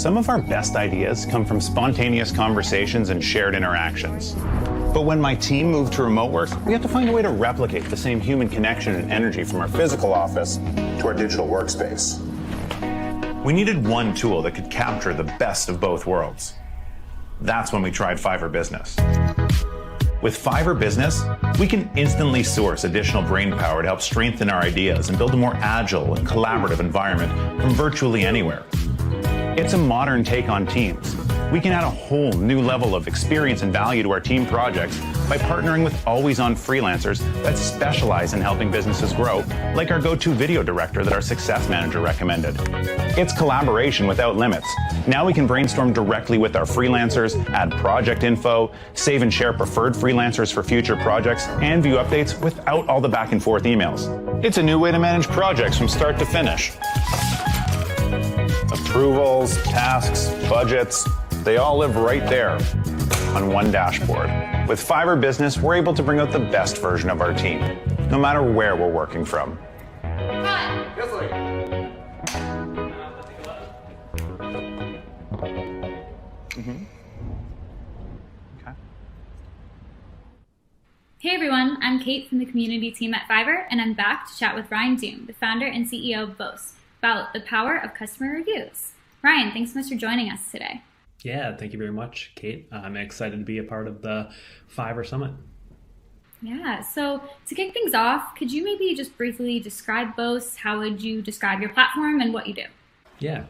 Some of our best ideas come from spontaneous conversations and shared interactions. But when my team moved to remote work, we had to find a way to replicate the same human connection and energy from our physical office to our digital workspace. We needed one tool that could capture the best of both worlds. That's when we tried Fiverr Business. With Fiverr Business, we can instantly source additional brainpower to help strengthen our ideas and build a more agile and collaborative environment from virtually anywhere. It's a modern take on teams. We can add a whole new level of experience and value to our team projects by partnering with always-on freelancers that specialize in helping businesses grow, like our go-to video director that our success manager recommended. It's collaboration without limits. Now we can brainstorm directly with our freelancers, add project info, save and share preferred freelancers for future projects, and view updates without all the back and forth emails. It's a new way to manage projects from start to finish. Approvals, tasks, budgets, they all live right there on one dashboard. With Fiverr Business, we're able to bring out the best version of our team, no matter where we're working from. Hey everyone, I'm Kate from the community team at Fiverr, and I'm back to chat with Ryan Doom, the founder and CEO of Boast, about the power of customer reviews. Ryan, thanks so much for joining us today. Yeah, thank you very much, Kate. I'm excited to be a part of the Fiverr Summit. Yeah, so to kick things off, could you maybe just briefly describe Boast? How would you describe your platform and what you do? Yeah,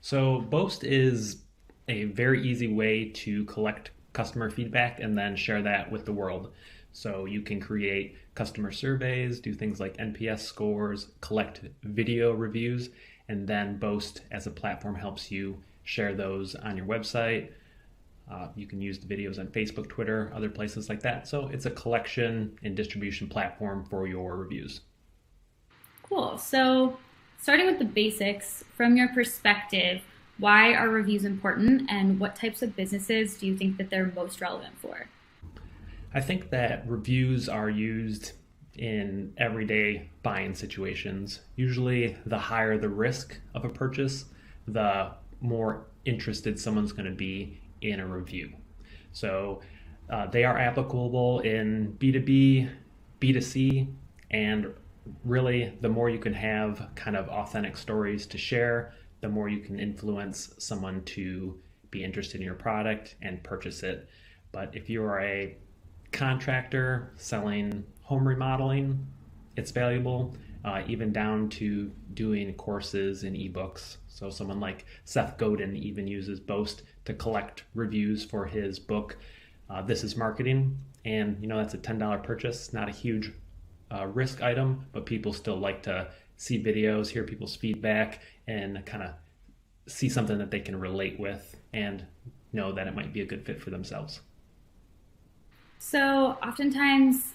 so Boast is a very easy way to collect customer feedback and then share that with the world. So you can create customer surveys, do things like NPS scores, collect video reviews, and then Boast as a platform helps you share those on your website. You can use the videos on Facebook, Twitter, other places like that. So it's a collection and distribution platform for your reviews. Cool. So starting with the basics, from your perspective, why are reviews important and what types of businesses do you think that they're most relevant for? I think that reviews are used in everyday buying situations. Usually the higher the risk of a purchase, the more interested someone's going to be in a review. So they are applicable in B2B, B2C, and really the more you can have kind of authentic stories to share, the more you can influence someone to be interested in your product and purchase it. But if you are a contractor selling home remodeling, it's valuable, even down to doing courses and ebooks. So someone like Seth Godin even uses Boast to collect reviews for his book, This is Marketing. And that's a $10 purchase, not a huge risk item, but people still like to see videos, hear people's feedback, and kind of see something that they can relate with and know that it might be a good fit for themselves. So oftentimes,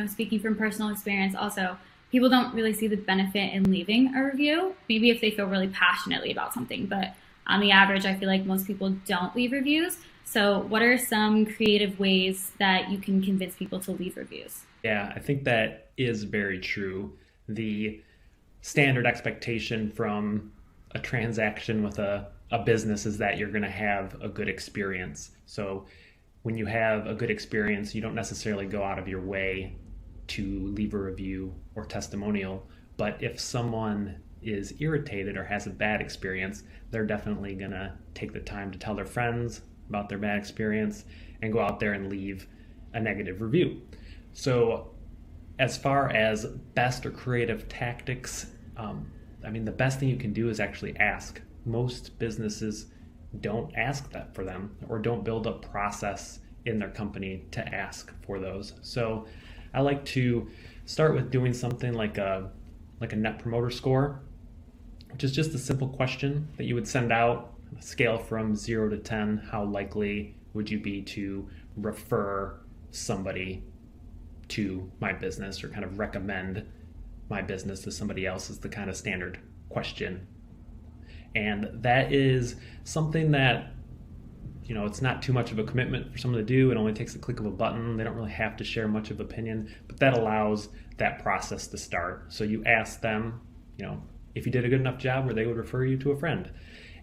speaking from personal experience also, people don't really see the benefit in leaving a review, maybe if they feel really passionately about something. But on the average, I feel like most people don't leave reviews. So what are some creative ways that you can convince people to leave reviews? Yeah, I think that is very true. The standard expectation from a transaction with a business is that you're going to have a good experience. So when you have a good experience, you don't necessarily go out of your way to leave a review or testimonial. But if someone is irritated or has a bad experience, they're definitely going to take the time to tell their friends about their bad experience and go out there and leave a negative review. So as far as best or creative tactics, the best thing you can do is actually ask. Most businesses don't ask that for them or don't build a process in their company to ask for those. So I like to start with doing something like a net promoter score, which is just a simple question that you would send out, a scale from 0 to 10. How likely would you be to refer somebody to my business or kind of recommend my business to somebody else is the kind of standard question. And that is something that, it's not too much of a commitment for someone to do. It only takes a click of a button. They don't really have to share much of opinion, but that allows that process to start. So you ask them, if you did a good enough job where they would refer you to a friend.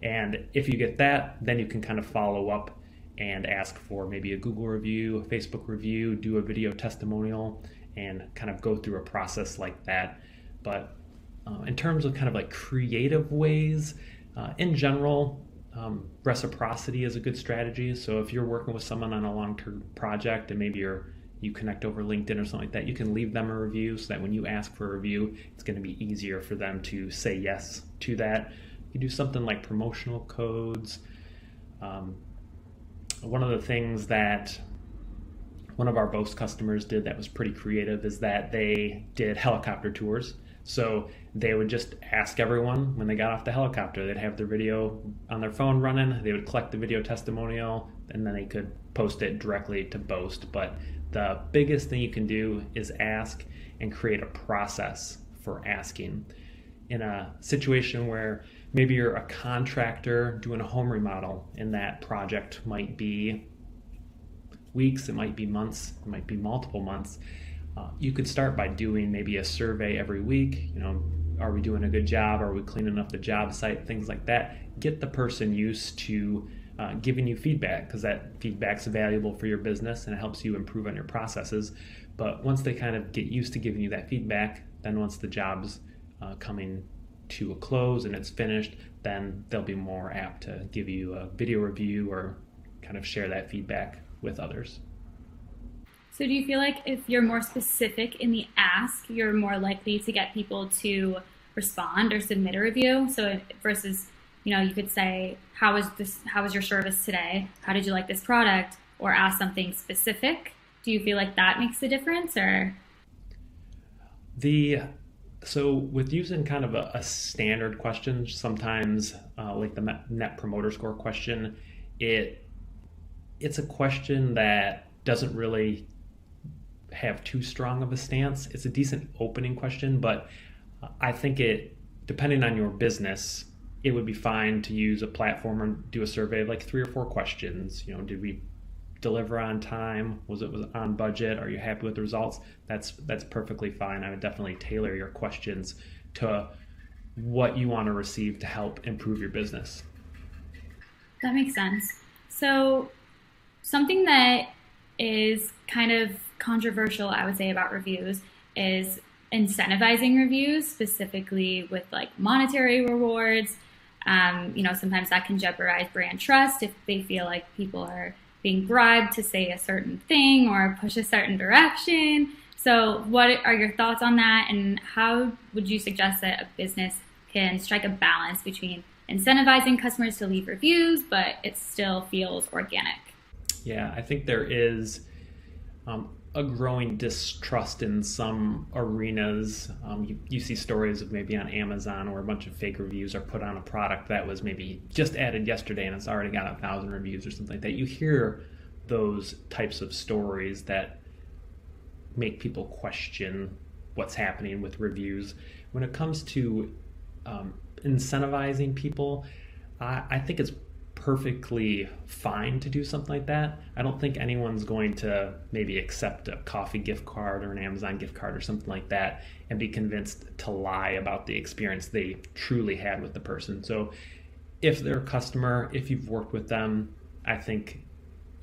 And if you get that, then you can kind of follow up and ask for maybe a Google review, a Facebook review, do a video testimonial, and kind of go through a process like that. But in terms of kind of like creative ways, in general, reciprocity is a good strategy. So if you're working with someone on a long-term project and maybe you connect over LinkedIn or something like that, you can leave them a review so that when you ask for a review, it's going to be easier for them to say yes to that. You do something like promotional codes. One of the things that one of our Boast customers did that was pretty creative is that they did helicopter tours. So they would just ask everyone when they got off the helicopter, they'd have their video on their phone running, they would collect the video testimonial, and then they could post it directly to Boast. But the biggest thing you can do is ask and create a process for asking. In a situation where maybe you're a contractor doing a home remodel and that project might be weeks, it might be months, it might be multiple months. You could start by doing maybe a survey every week. Are we doing a good job? Are we cleaning up the job site? Things like that. Get the person used to giving you feedback, because that feedback's valuable for your business and it helps you improve on your processes. But once they kind of get used to giving you that feedback, then once the job's coming to a close and it's finished, then they'll be more apt to give you a video review or kind of share that feedback with others. So do you feel like if you're more specific in the ask, you're more likely to get people to respond or submit a review? So versus, you could say, how was your service today? How did you like this product? Or ask something specific. Do you feel like that makes a difference, or? So with using kind of a standard question, sometimes like the Net Promoter Score question, it's a question that doesn't really have too strong of a stance. It's a decent opening question, but I think depending on your business, it would be fine to use a platform and do a survey of like 3 or 4 questions. Did we deliver on time? Was it on budget? Are you happy with the results? That's perfectly fine. I would definitely tailor your questions to what you want to receive to help improve your business. That makes sense. So something that is kind of controversial, I would say, about reviews is incentivizing reviews, specifically with like monetary rewards. Sometimes that can jeopardize brand trust if they feel like people are being bribed to say a certain thing or push a certain direction. So what are your thoughts on that, and how would you suggest that a business can strike a balance between incentivizing customers to leave reviews, but it still feels organic? Yeah, I think there is a growing distrust in some arenas. You see stories of maybe on Amazon where a bunch of fake reviews are put on a product that was maybe just added yesterday and it's already got 1,000 reviews or something like that. You hear those types of stories that make people question what's happening with reviews. When it comes to incentivizing people, I think it's perfectly fine to do something like that. I don't think anyone's going to maybe accept a coffee gift card or an Amazon gift card or something like that and be convinced to lie about the experience they truly had with the person. So if they're a customer, if you've worked with them, I think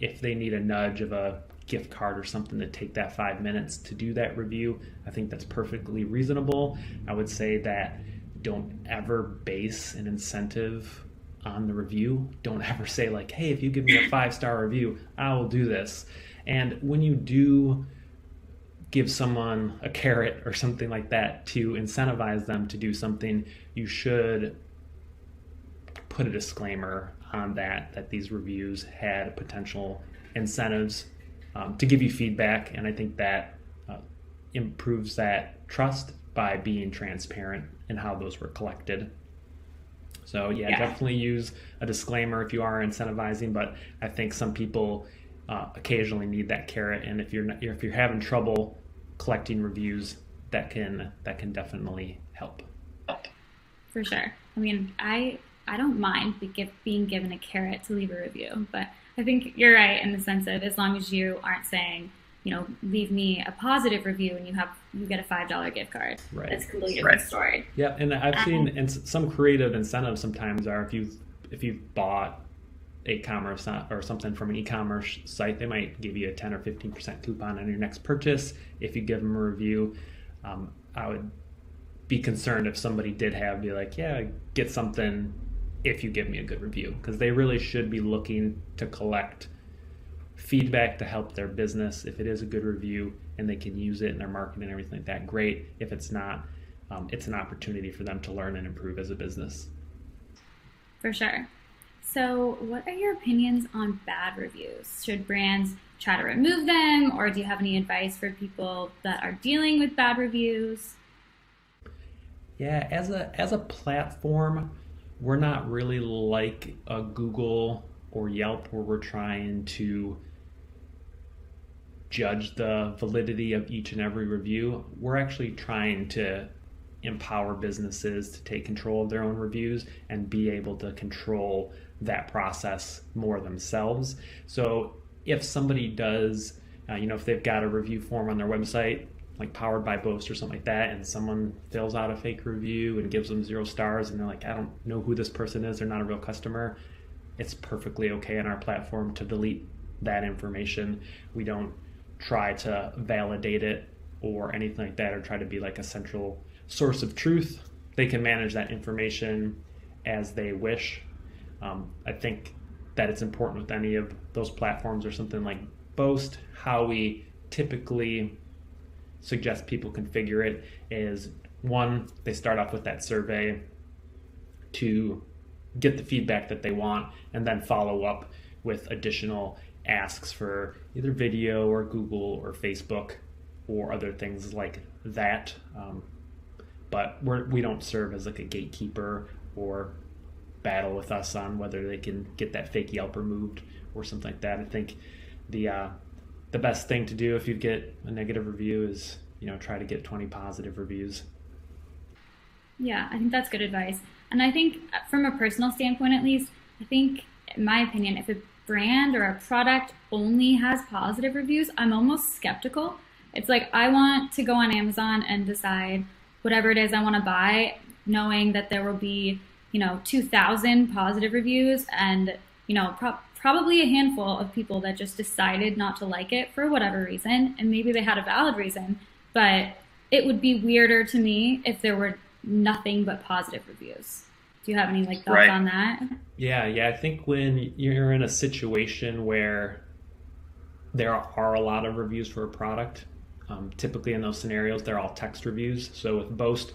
if they need a nudge of a gift card or something to take that 5 minutes to do that review, I think that's perfectly reasonable. I would say that don't ever base an incentive on the review. Don't ever say like, hey, if you give me a 5-star review, I will do this. And when you do give someone a carrot or something like that to incentivize them to do something, you should put a disclaimer on that these reviews had potential incentives to give you feedback. And I think that improves that trust by being transparent in how those were collected. So yeah, definitely use a disclaimer if you are incentivizing, but I think some people occasionally need that carrot, and if you're having trouble collecting reviews, that can definitely help. For sure. I mean, I don't mind being given a carrot to leave a review, but I think you're right in the sense of as long as you aren't saying, leave me a positive review and you get a $5 gift card. Right. That's a completely different story. Yeah, and I've seen some creative incentives sometimes are if you've bought e-commerce or something from an e-commerce site, they might give you a 10 or 15% coupon on your next purchase if you give them a review. I would be concerned if somebody did be like, yeah, get something if you give me a good review, because they really should be looking to collect feedback to help their business. If it is a good review and they can use it in their marketing and everything like that, great. If it's not, it's an opportunity for them to learn and improve as a business. For sure. So what are your opinions on bad reviews? Should brands try to remove them, or do you have any advice for people that are dealing with bad reviews? Yeah, as a platform, we're not really like a Google or Yelp where we're trying to judge the validity of each and every review. We're actually trying to empower businesses to take control of their own reviews and be able to control that process more themselves. So if somebody does, if they've got a review form on their website, like powered by Boast or something like that, and someone fills out a fake review and gives them 0 stars, and they're like, I don't know who this person is, they're not a real customer, it's perfectly okay on our platform to delete that information. We don't try to validate it or anything like that, or try to be like a central source of truth. They can manage that information as they wish. I think that it's important with any of those platforms or something like Boast, how we typically suggest people configure it is, one, they start off with that survey to get the feedback that they want, and then follow up with additional asks for either video or Google or Facebook or other things like that. But we don't serve as like a gatekeeper or battle with us on whether they can get that fake Yelp removed or something like that. I think the best thing to do if you get a negative review is, try to get 20 positive reviews. Yeah, I think that's good advice. And I think from a personal standpoint, at least, I think, in my opinion, if a brand or a product only has positive reviews, I'm almost skeptical. It's like, I want to go on Amazon and decide whatever it is I want to buy, knowing that there will be, 2,000 positive reviews and, probably a handful of people that just decided not to like it for whatever reason. And maybe they had a valid reason, but it would be weirder to me if there were nothing but positive reviews. Do you have any thoughts on that? Yeah. I think when you're in a situation where there are a lot of reviews for a product, typically in those scenarios, they're all text reviews. So with Boast,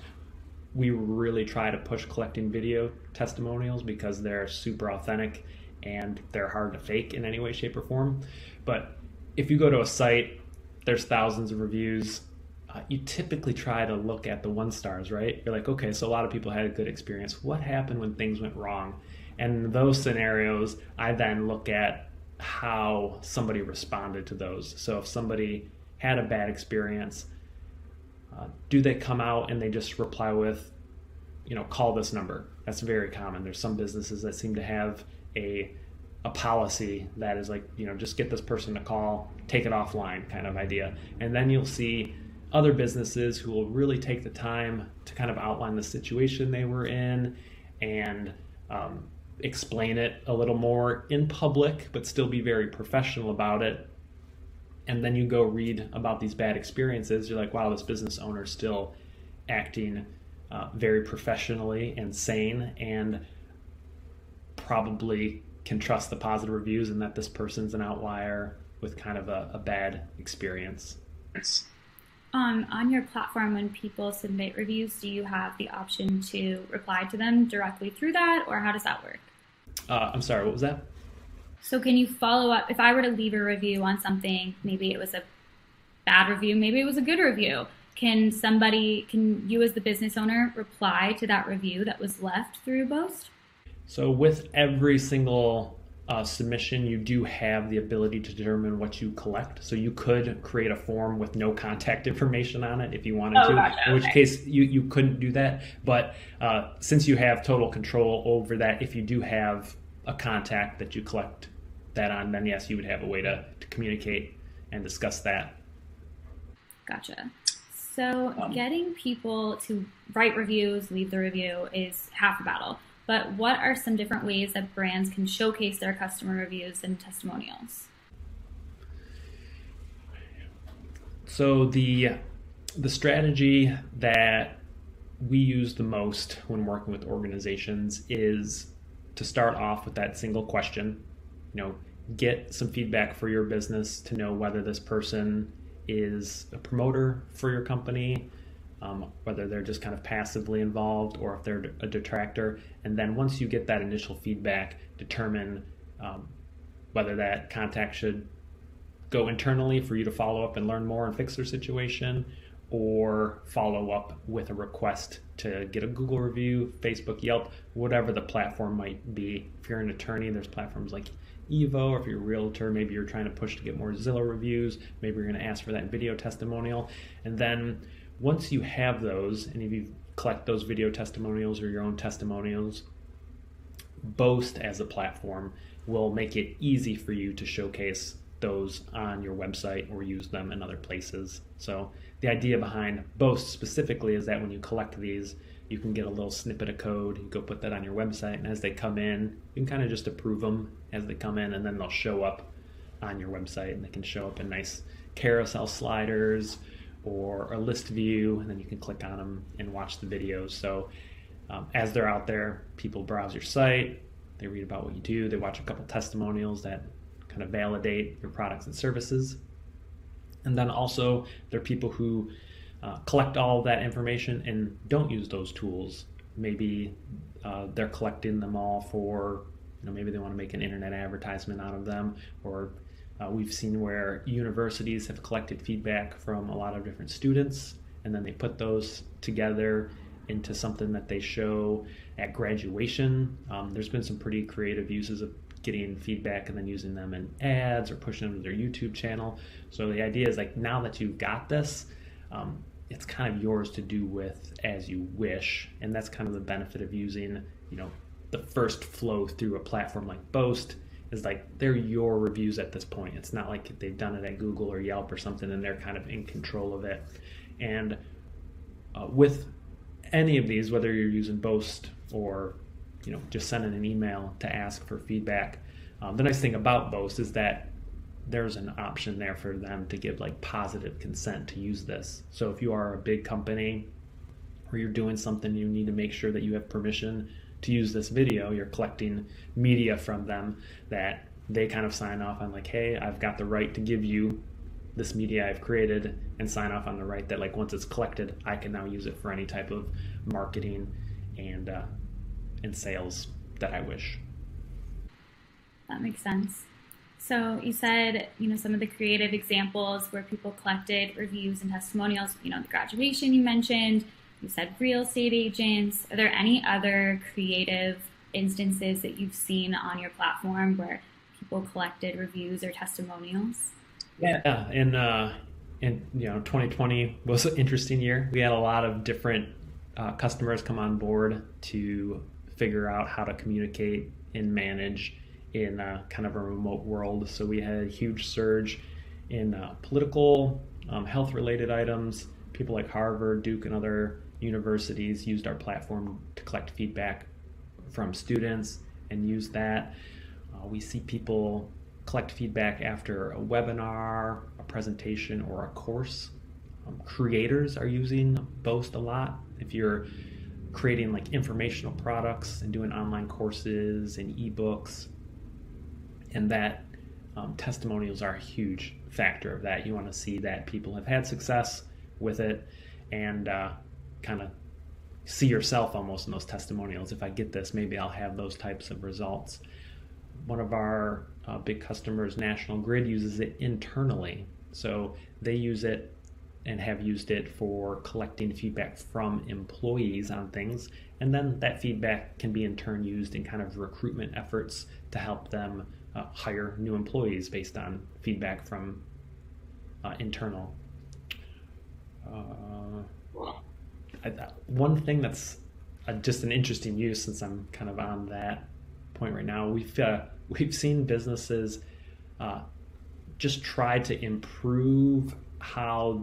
we really try to push collecting video testimonials because they're super authentic and they're hard to fake in any way, shape, or form. But if you go to a site, there's thousands of reviews. You typically try to look at the 1 stars, right? You're like, okay, so a lot of people had a good experience. What happened when things went wrong? And in those scenarios, I then look at how somebody responded to those. So if somebody had a bad experience, do they come out and they just reply with, call this number? That's very common. There's some businesses that seem to have a policy that is like, just get this person to call, take it offline kind of idea. And then you'll see other businesses who will really take the time to kind of outline the situation they were in and explain it a little more in public, but still be very professional about it. And then you go read about these bad experiences. You're like, wow, this business owner is still acting very professionally and sane, and probably can trust the positive reviews and that this person's an outlier with kind of a bad experience. On your platform, when people submit reviews, do you have the option to reply to them directly through that, or how does that work? I'm sorry, what was that? So can you follow up? If I were to leave a review on something, maybe it was a bad review, maybe it was a good review, can you as the business owner reply to that review that was left through Boast? So with every single submission, you do have the ability to determine what you collect. So you could create a form with no contact information on it if you wanted to, gotcha. in which case you couldn't do that. But since you have total control over that, if you do have a contact that you collect that on, then yes, you would have a way to communicate and discuss that. Gotcha. So getting people to write reviews, leave the review is half the battle. but what are some different ways that brands can showcase their customer reviews and testimonials? So the strategy that we use the most when working with organizations is to start off with that single question. Get some feedback for your business to know whether this person is a promoter for your company, whether they're just kind of passively involved or if they're a detractor. And then once you get that initial feedback, determine whether that contact should go internally for you to follow up and learn more and fix their situation, or follow up with a request to get a Google review, Facebook, Yelp, whatever the platform might be. If you're an attorney, there's platforms like Evo, or if you're a realtor, maybe you're trying to push to get more Zillow reviews, maybe you're going to ask for that video testimonial. And then once you have those, and if you collect those video testimonials or your own testimonials, Boast as a platform will make it easy for you to showcase those on your website or use them in other places. So the idea behind Boast specifically is that when you collect these, you can get a little snippet of code, you go put that on your website, and as they come in, you can kind of just approve them as they come in, and then they'll show up on your website, and they can show up in nice carousel sliders or a list view, and then you can click on them and watch the videos. So as they're out there, people browse your site, they read about what you do, they watch a couple testimonials that kind of validate your products and services. And then also there are people who collect all of that information and don't use those tools. Maybe they're collecting them all for, maybe they want to make an internet advertisement out of them, or we've seen where universities have collected feedback from a lot of different students, and then they put those together into something that they show at graduation. There's been some pretty creative uses of getting feedback and then using them in ads or pushing them to their YouTube channel. So the idea is like, now that you've got this, it's kind of yours to do with as you wish. And that's kind of the benefit of using, the first flow through a platform like Boast is like, they're your reviews at this point. It's not like they've done it at Google or Yelp or something and they're kind of in control of it. And with any of these, whether you're using Boast or just sending an email to ask for feedback, the nice thing about Boast is that there's an option there for them to give like positive consent to use this. So if you are a big company or you're doing something, you need to make sure that you have permission to use this video. You're collecting media from them, that they kind of sign off on like, hey, I've got the right to give you this media I've created, and sign off on the right that like once it's collected, I can now use it for any type of marketing and sales that I wish. That makes sense. So you said, some of the creative examples where people collected reviews and testimonials, the graduation you mentioned, you said real estate agents. Are there any other creative instances that you've seen on your platform where people collected reviews or testimonials? Yeah, and 2020 was an interesting year. We had a lot of different customers come on board to figure out how to communicate and manage in kind of a remote world. So we had a huge surge in political, health-related items. People like Harvard, Duke, and other universities used our platform to collect feedback from students and use that. We see people collect feedback after a webinar, a presentation, or a course. Creators are using Boast a lot. If you're creating like informational products and doing online courses and ebooks, and that testimonials are a huge factor of that. You want to see that people have had success with it, and kind of see yourself almost in those testimonials. If I get this, maybe I'll have those types of results. One of our big customers, National Grid, uses it internally. So they use it and have used it for collecting feedback from employees on things. And then that feedback can be in turn used in kind of recruitment efforts to help them hire new employees based on feedback from internal. One thing that's just an interesting use, since I'm kind of on that point right now, we've seen businesses just try to improve how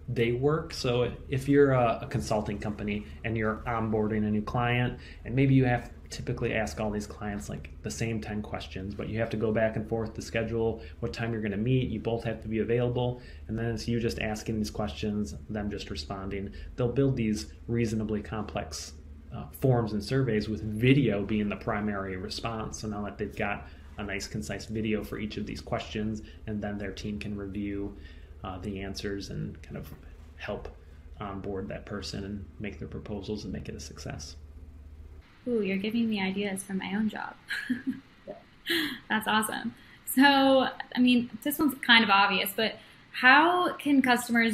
they work. So if you're a consulting company and you're onboarding a new client, and maybe you have typically ask all these clients like the same 10 questions, but you have to go back and forth to schedule what time you're going to meet. You both have to be available, and then it's you just asking these questions, them just responding. They'll build these reasonably complex forms and surveys with video being the primary response. So now that they've got a nice concise video for each of these questions, and then their team can review the answers and kind of help onboard that person and make their proposals and make it a success. Ooh, you're giving me ideas for my own job. That's awesome. So, I mean, this one's kind of obvious, but how can customer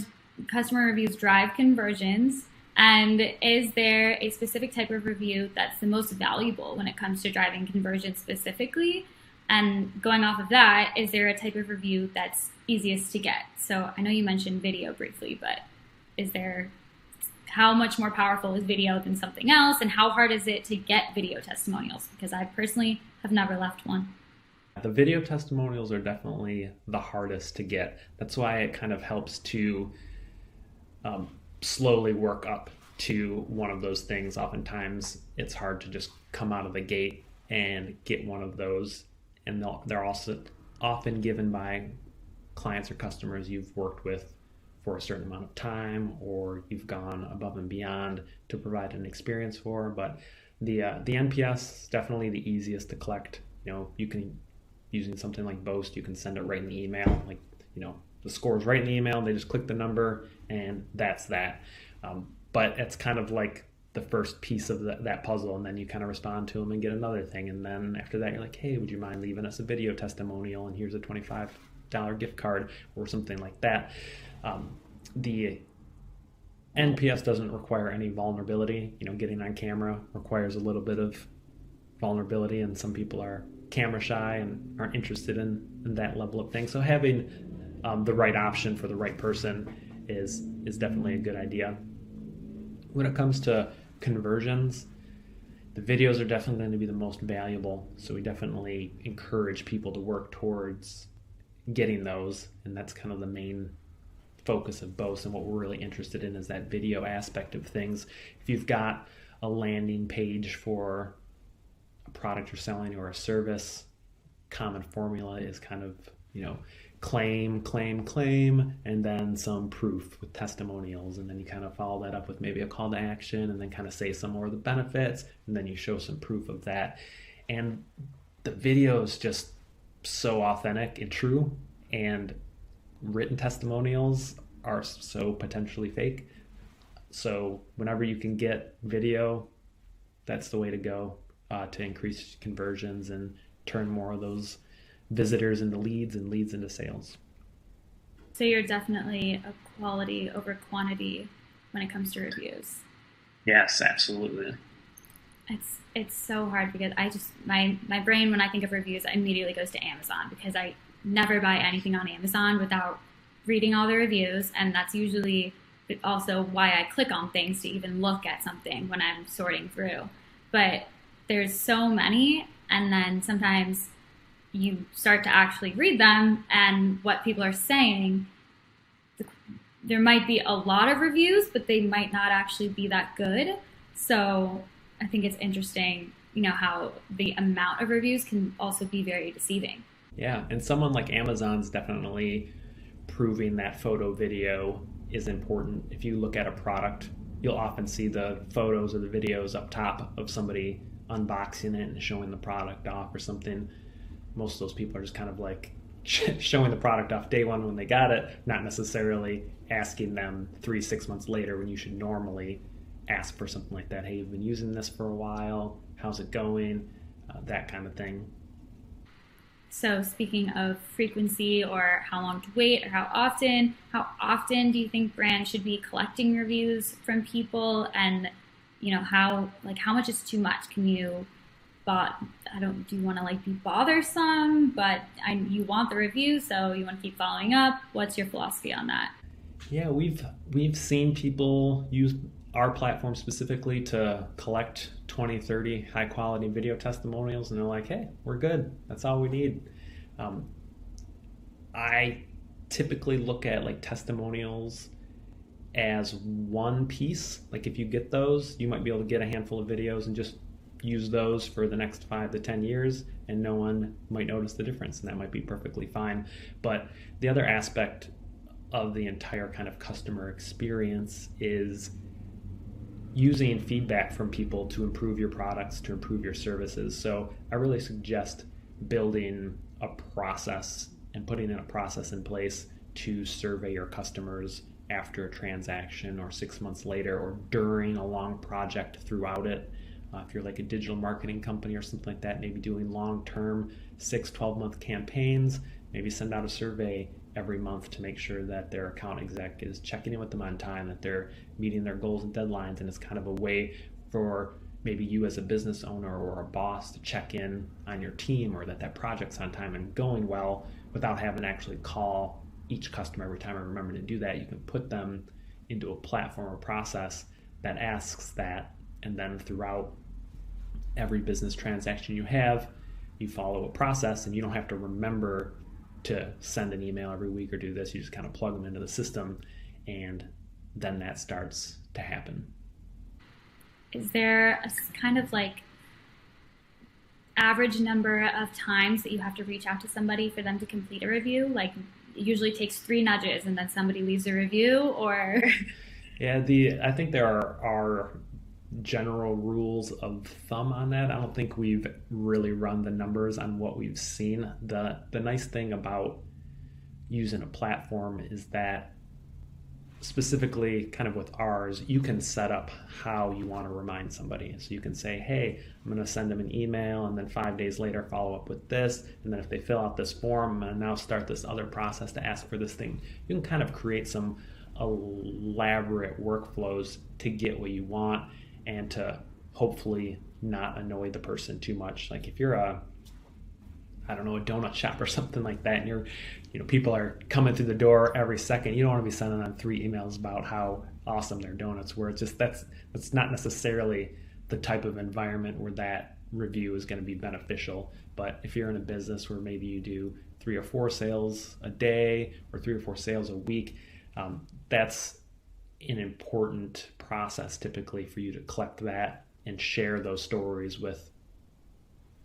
reviews drive conversions? And is there a specific type of review that's the most valuable when it comes to driving conversions specifically? And going off of that, is there a type of review that's easiest to get? So I know you mentioned video briefly, but how much more powerful is video than something else? And how hard is it to get video testimonials? Because I personally have never left one. The video testimonials are definitely the hardest to get. That's why it kind of helps to slowly work up to one of those things. Oftentimes it's hard to just come out of the gate and get one of those. And they're also often given by clients or customers you've worked with for a certain amount of time, or you've gone above and beyond to provide an experience for. But the NPS is definitely the easiest to collect. You can, using something like Boast, you can send it right in the email. Like, the score is right in the email. They just click the number, and that's that. But it's kind of like the first piece of that puzzle, and then you kind of respond to them and get another thing. And then after that, you're like, hey, would you mind leaving us a video testimonial? And here's a $25 gift card or something like that. The NPS doesn't require any vulnerability. Getting on camera requires a little bit of vulnerability, and some people are camera shy and aren't interested in that level of thing. So having the right option for the right person is definitely a good idea. When it comes to conversions, the videos are definitely going to be the most valuable. So we definitely encourage people to work towards getting those, and that's kind of the main focus of Boast. And what we're really interested in is that video aspect of things. If you've got a landing page for a product you're selling or a service, common formula is kind of, claim, and then some proof with testimonials. And then you kind of follow that up with maybe a call to action, and then kind of say some more of the benefits, and then you show some proof of that. And the video is just so authentic and true, and written testimonials are so potentially fake. So whenever you can get video, that's the way to go to increase conversions and turn more of those visitors into leads and leads into sales. So you're definitely a quality over quantity when it comes to reviews. Yes, absolutely. It's so hard because my brain, when I think of reviews, immediately goes to Amazon, because I never buy anything on Amazon without reading all the reviews, and that's usually also why I click on things to even look at something when I'm sorting through. But there's so many, and then sometimes you start to actually read them, and what people are saying, there might be a lot of reviews, but they might not actually be that good. So I think it's interesting, how the amount of reviews can also be very deceiving. Yeah, and someone like Amazon's definitely proving that photo video is important. If you look at a product, you'll often see the photos or the videos up top of somebody unboxing it and showing the product off or something. Most of those people are just kind of like showing the product off day one when they got it, not necessarily asking them 3-6 months later, when you should normally ask for something like that. Hey, you've been using this for a while, how's it going? That kind of thing. So speaking of frequency, or how long to wait, or how often do you think brands should be collecting reviews from people? And how much is too much? Can you do you want to be bothersome, but you want the review, so you want to keep following up? What's your philosophy on that? Yeah, we've seen people use our platform specifically to collect 20, 30 high quality video testimonials, and they're like, hey, we're good. That's all we need. I typically look at testimonials as one piece. If you get those, you might be able to get a handful of videos and just use those for the next 5 to 10 years and no one might notice the difference, and that might be perfectly fine. But the other aspect of the entire kind of customer experience is using feedback from people to improve your products, to improve your services. So I really suggest building a process and putting in a process in place to survey your customers after a transaction or 6 months later or during a long project throughout it. If you're like a digital marketing company or something like that, maybe doing long-term 6-12-month campaigns, maybe send out a survey every month to make sure that their account exec is checking in with them on time, that they're meeting their goals and deadlines, and it's kind of a way for maybe you as a business owner or a boss to check in on your team, or that project's on time and going well without having to actually call each customer every time I remember to do that. You can put them into a platform or process that asks that, and then throughout every business transaction you have, you follow a process, and you don't have to remember to send an email every week or do this. You just kind of plug them into the system, and then that starts to happen. Is there a kind of like average number of times that you have to reach out to somebody for them to complete a review? Like, it usually takes 3 nudges and then somebody leaves a review, or? Yeah, I think there are general rules of thumb on that. I don't think we've really run the numbers on what we've seen. The nice thing about using a platform is that, specifically kind of with ours, you can set up how you want to remind somebody. So you can say, hey, I'm going to send them an email and then 5 days later follow up with this, and then if they fill out this form, I'm going to now start this other process to ask for this thing. You can kind of create some elaborate workflows to get what you want and to hopefully not annoy the person too much. Like if you're a donut shop or something like that, and people are coming through the door every second, you don't want to be sending them 3 emails about how awesome their donuts were. It's just that's not necessarily the type of environment where that review is going to be beneficial. But if you're in a business where maybe you do 3 or 4 sales a day or 3 or 4 sales a week, that's an important process typically for you to collect that and share those stories with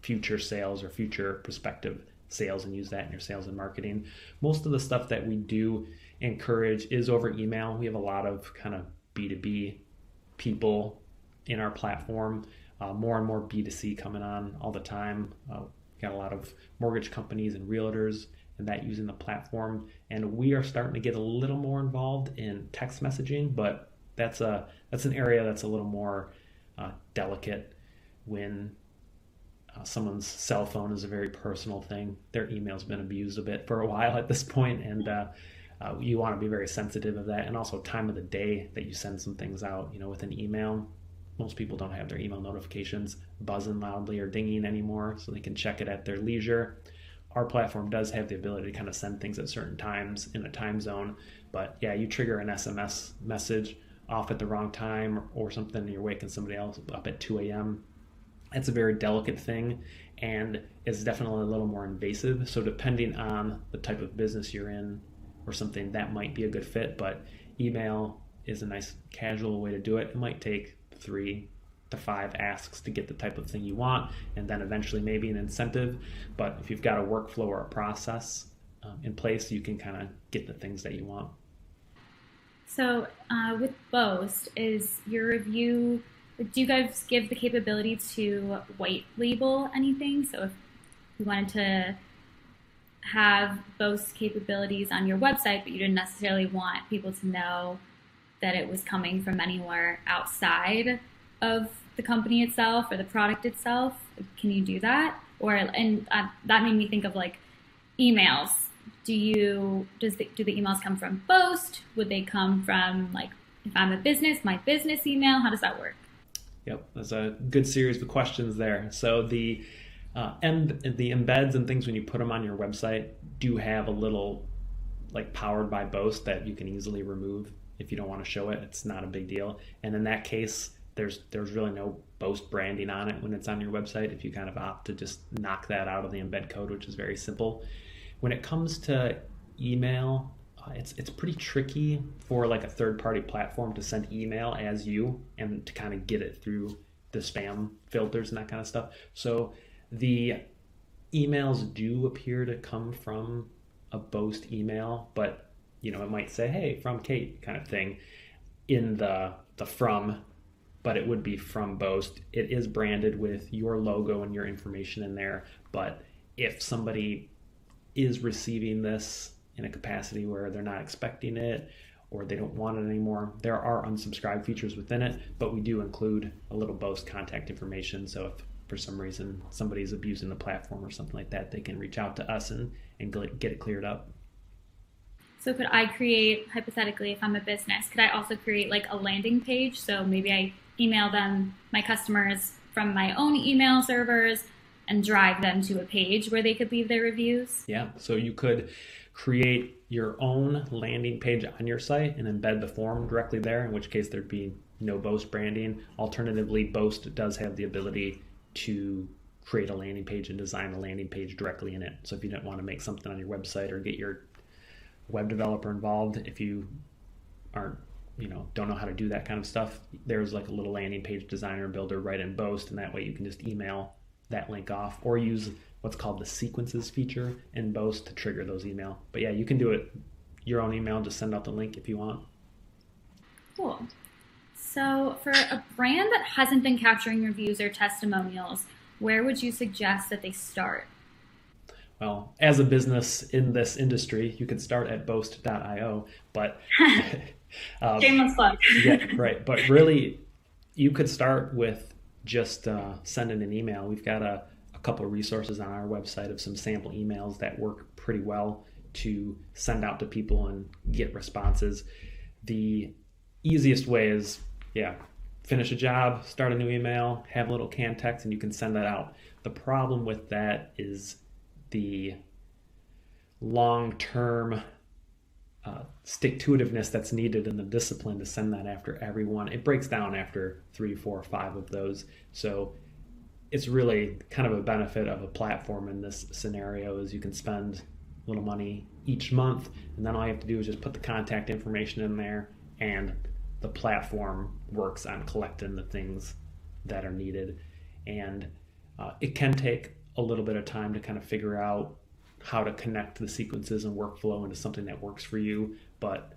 future sales or future prospective sales, and use that in your sales and marketing. Most of the stuff that we do encourage is over email. We have a lot of kind of B2B people in our platform, more and more B2C coming on all the time. Got a lot of mortgage companies and realtors and that using the platform, and we are starting to get a little more involved in text messaging, but that's an area that's a little more delicate when someone's cell phone is a very personal thing. Their email's been abused a bit for a while at this point, and you want to be very sensitive of that. And also time of the day that you send some things out. With an email, most people don't have their email notifications buzzing loudly or dinging anymore, so they can check it at their leisure. Our platform does have the ability to kind of send things at certain times in a time zone, but yeah, you trigger an SMS message off at the wrong time or something, and you're waking somebody else up at 2 a.m. It's a very delicate thing, and it's definitely a little more invasive. So depending on the type of business you're in or something, that might be a good fit, but email is a nice casual way to do it. It might take 3 to 5 asks to get the type of thing you want, and then eventually maybe an incentive. But if you've got a workflow or a process in place, you can kind of get the things that you want. So with Boast, is your review, do you guys give the capability to white label anything? So if you wanted to have Boast capabilities on your website, but you didn't necessarily want people to know that it was coming from anywhere outside of the company itself or the product itself, can you do that? That made me think of like emails. Do the emails come from Boast? Would they come from, like, if I'm a business, my business email? How does that work? Yep, that's a good series of questions there. So the embeds and things, when you put them on your website, do have a little like powered by Boast that you can easily remove if you don't want to show it. It's not a big deal. And in that case, there's really no Boast branding on it when it's on your website, if you kind of opt to just knock that out of the embed code, which is very simple. When it comes to email, it's pretty tricky for like a third-party platform to send email as you and to kind of get it through the spam filters and that kind of stuff. So the emails do appear to come from a Boast email, but it might say, hey, from Kate kind of thing in the from, but it would be from Boast. It is branded with your logo and your information in there. But if somebody is receiving this in a capacity where they're not expecting it or they don't want it anymore, there are unsubscribe features within it, but we do include a little Boast contact information. So if for some reason somebody's abusing the platform or something like that, they can reach out to us and get it cleared up. So could I create, hypothetically, if I'm a business, could I also create like a landing page? So maybe I email them, my customers, from my own email servers and drive them to a page where they could leave their reviews? Yeah, so you could create your own landing page on your site and embed the form directly there, in which case there'd be no Boast branding. Alternatively, Boast does have the ability to create a landing page and design a landing page directly in it. So if you didn't want to make something on your website or get your web developer involved, if you aren't, don't know how to do that kind of stuff, there's like a little landing page designer builder right in Boast, and that way you can just email that link off or use what's called the sequences feature in Boast to trigger those email. But yeah, you can do it your own email, just send out the link if you want. Cool. So for a brand that hasn't been capturing reviews or testimonials, where would you suggest that they start? Well, as a business in this industry, you could start at boast.io, but shameless plug. Yeah, right. But really, you could start with just sending an email. We've got a couple of resources on our website of some sample emails that work pretty well to send out to people and get responses. The easiest way is, finish a job, start a new email, have a little canned text, and you can send that out. The problem with that is the long-term stick-to-itiveness that's needed and the discipline to send that after everyone. It breaks down after 3, 4, 5 of those. So it's really kind of a benefit of a platform in this scenario is you can spend a little money each month, and then all you have to do is just put the contact information in there, and the platform works on collecting the things that are needed. And it can take a little bit of time to kind of figure out how to connect the sequences and workflow into something that works for you. But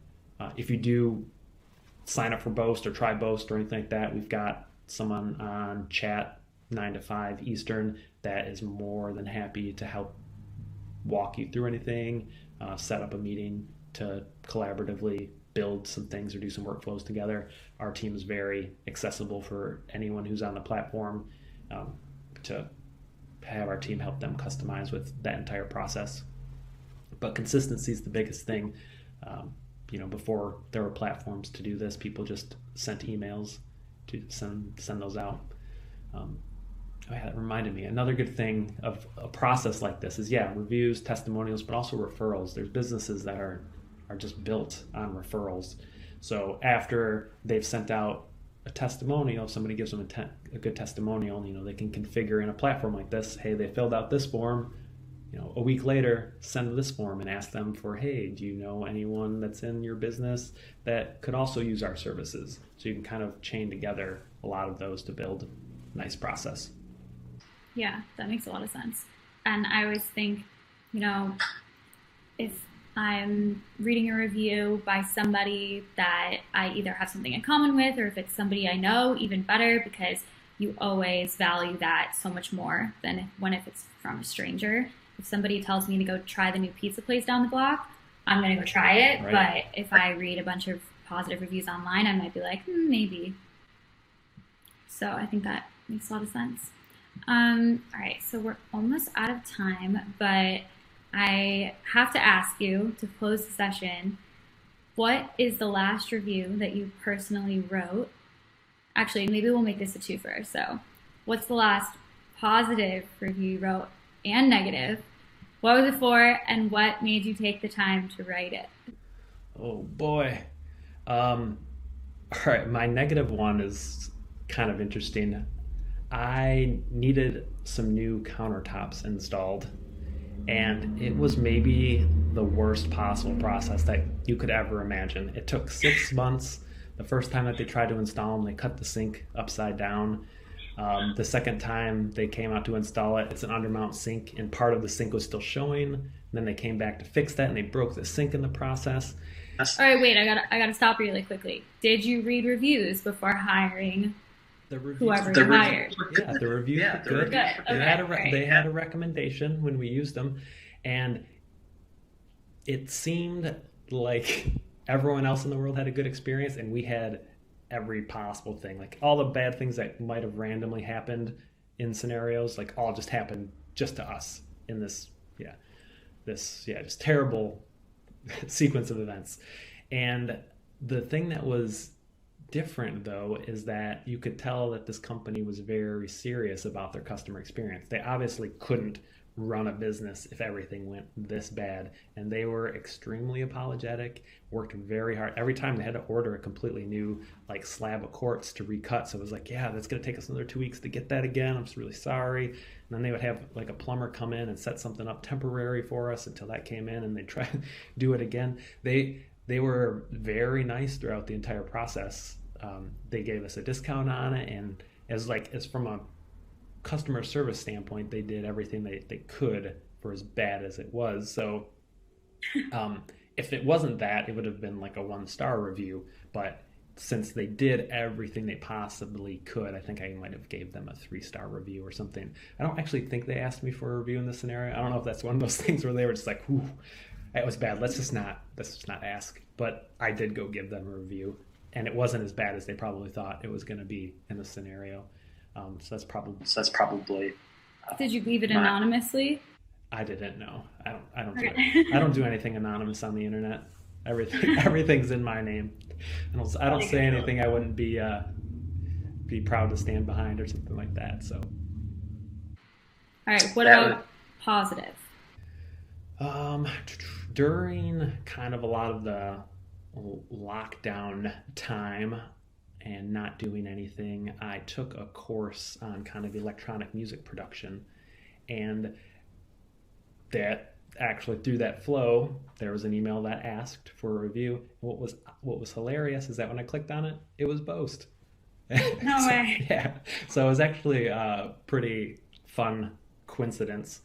if you do sign up for Boast or try Boast or anything like that, we've got someone on chat 9 to 5 Eastern that is more than happy to help walk you through anything, set up a meeting to collaboratively build some things or do some workflows together. Our team is very accessible for anyone who's on the platform to have our team help them customize with that entire process. But consistency is the biggest thing. Before there were platforms to do this, people just sent emails to send those out. That reminded me. Another good thing of a process like this is, reviews, testimonials, but also referrals. There's businesses that are just built on referrals. So after they've sent out a testimonial, if somebody gives them a good testimonial, they can configure in a platform like this, hey, they filled out this form, a week later, send this form and ask them for, hey, do you know anyone that's in your business that could also use our services? So you can kind of chain together a lot of those to build a nice process. Yeah, that makes a lot of sense. And I always think, if I'm reading a review by somebody that I either have something in common with, or if it's somebody I know, even better, because you always value that so much more than if it's from a stranger. If somebody tells me to go try the new pizza place down the block, I'm going to go try it. Right. But if I read a bunch of positive reviews online, I might be like, maybe. So I think that makes a lot of sense. All right, so we're almost out of time, but I have to ask you to close the session, what is the last review that you personally wrote? Actually, maybe we'll make this a twofer. So what's the last positive review you wrote and negative? What was it for, and what made you take the time to write it? Oh boy. All right, my negative one is kind of interesting. I needed some new countertops installed, and it was maybe the worst possible process that you could ever imagine. It took 6 months. The first time that they tried to install them, they cut the sink upside down. The second time they came out to install it, it's an undermount sink, and part of the sink was still showing. And then they came back to fix that, and they broke the sink in the process. All right, wait, I gotta stop really quickly. Did you read reviews before hiring whoever you hired? Yeah, the reviews were good. They had a recommendation when we used them, and it seemed like everyone else in the world had a good experience, and we had every possible thing. Like all the bad things that might have randomly happened in scenarios, like all just happened just to us in this just terrible sequence of events. And the thing that was different though is that you could tell that this company was very serious about their customer experience. They obviously couldn't run a business if everything went this bad, and they were extremely apologetic, worked very hard. Every time they had to order a completely new like slab of quartz to recut, so it was like, yeah, that's going to take us another 2 weeks to get that again, I'm just really sorry. And then they would have like a plumber come in and set something up temporary for us until that came in, and they try to do it again. They were very nice throughout the entire process. They gave us a discount on it, and as from a customer service standpoint, they did everything they could for as bad as it was. So if it wasn't that, it would have been like a 1-star review. But since they did everything they possibly could, I think I might have gave them a 3-star review or something. I don't actually think they asked me for a review in this scenario. I don't know if that's one of those things where they were just like, "Ooh, it was bad. Let's just not ask." But I did go give them a review, and it wasn't as bad as they probably thought it was going to be in the scenario. So that's probably. Did you leave it anonymously? I didn't know. I don't Okay. do it. I don't do anything anonymous on the internet. Everything's in my name. I don't say anything I wouldn't be proud to stand behind or something like that. So. All right. What about positive? During kind of a lot of the lockdown time and not doing anything, I took a course on kind of electronic music production, and that actually through that flow, there was an email that asked for a review. What was hilarious is that when I clicked on it, it was Boast. No way. Yeah, so it was actually a pretty fun coincidence.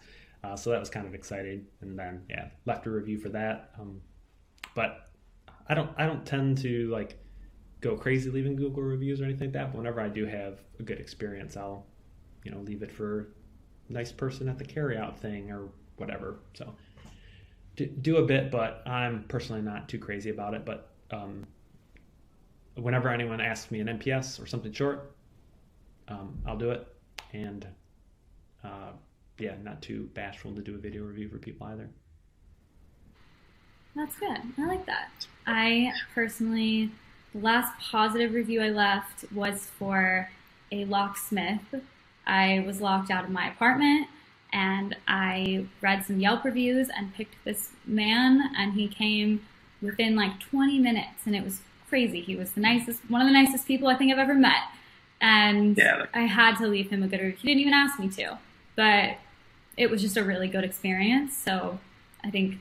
So that was kind of exciting, and then left a review for that. But I don't tend to like go crazy leaving Google reviews or anything like that, but whenever I do have a good experience, I'll leave it for nice person at the carryout thing or whatever. So do a bit, but I'm personally not too crazy about it. But whenever anyone asks me an NPS or something short, I'll do it, and not too bashful to do a video review for people either. That's good. I like that. I personally, the last positive review I left was for a locksmith. I was locked out of my apartment, and I read some Yelp reviews and picked this man, and he came within like 20 minutes, and it was crazy. He was one of the nicest people I think I've ever met, and I had to leave him a good review. He didn't even ask me to, but it was just a really good experience. So I think,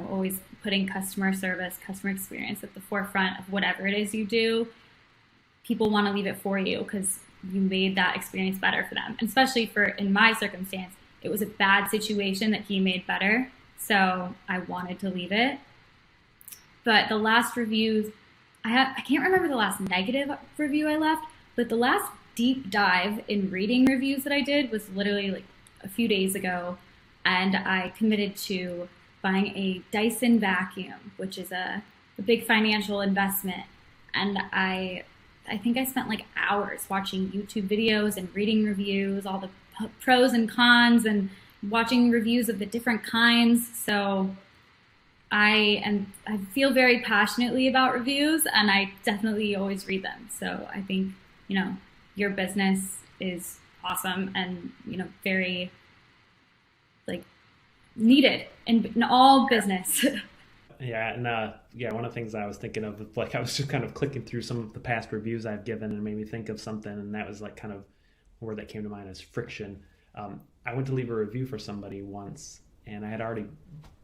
always putting customer service, customer experience at the forefront of whatever it is you do. People want to leave it for you because you made that experience better for them. And especially in my circumstance, it was a bad situation that he made better. So I wanted to leave it. But the last reviews, I can't remember the last negative review I left, but the last deep dive in reading reviews that I did was literally like a few days ago. And I committed to buying a Dyson vacuum, which is a big financial investment. And I think I spent like hours watching YouTube videos and reading reviews, all the pros and cons, and watching reviews of the different kinds. So I feel very passionately about reviews, and I definitely always read them. So I think, your business is awesome and, very like needed in all business. Yeah, and one of the things I was thinking of, like I was just kind of clicking through some of the past reviews I've given, and it made me think of something, and that was like kind of a word that came to mind as friction. I went to leave a review for somebody once, and I had already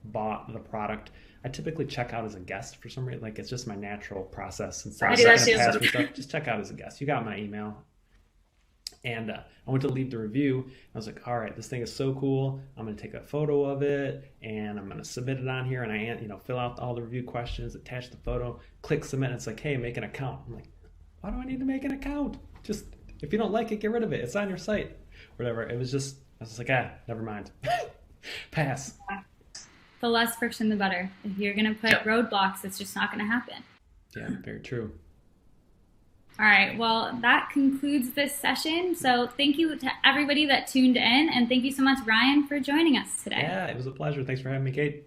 bought the product. I typically check out as a guest for some reason. Like it's just my natural process. And so I do that too. Just check out as a guest. You got my email. And I went to leave the review. I was like, all right, this thing is so cool. I'm going to take a photo of it and I'm going to submit it on here. And I, fill out all the review questions, attach the photo, click submit. And it's like, hey, make an account. I'm like, why do I need to make an account? Just, if you don't like it, get rid of it. It's on your site, whatever. I was just like, never mind. Pass. The less friction, the better. If you're going to put roadblocks, it's just not going to happen. Yeah, very true. All right. Well, that concludes this session. So thank you to everybody that tuned in. And thank you so much, Ryan, for joining us today. Yeah, it was a pleasure. Thanks for having me, Kate.